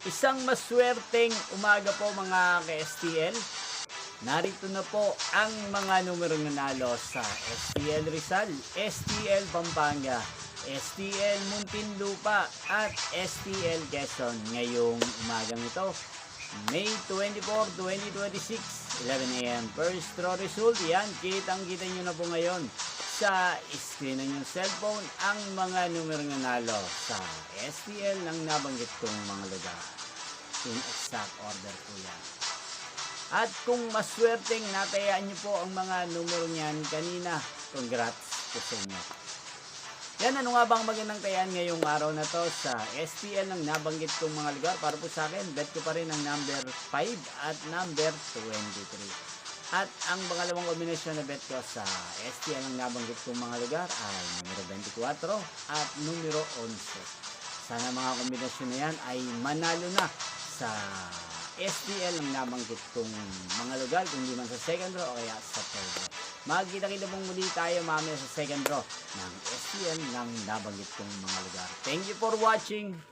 Isang maswerteng umaga po mga ka-STL. Narito na po ang mga numerong nanalo sa STL Rizal, STL Pampanga, STL Muntinlupa at STL Quezon ngayong umagang ito. May 24, 2026, 11 a.m. First draw result, yan, kitang-kita nyo na po ngayon sa screen ng inyong cellphone ang mga numerong nanalo sa STL ng nabanggit kong mga lugar. In exact order po yan. At kung maswerteng natayaan nyo po ang mga numero niyan kanina, congrats po sa inyo. Yan, ano nga bang magandang tayaan ngayong araw na to sa STL ng nabanggit kong mga lugar? Para po sa akin, bet ko pa rin ang number 5 at number 23. At ang pangalawang kombinasyon na bet ko sa STL ng nabanggit kong mga lugar ay numero 24 at numero 11. Sana mga kombinasyon na yan ay manalo na sa STL ng nabanggit kong mga lugar, kung di man sa second draw o kaya sa third draw. Magkita-kita pong muli tayo mamaya sa second draw ng STL ng nabanggit kong mga lugar. Thank you for watching.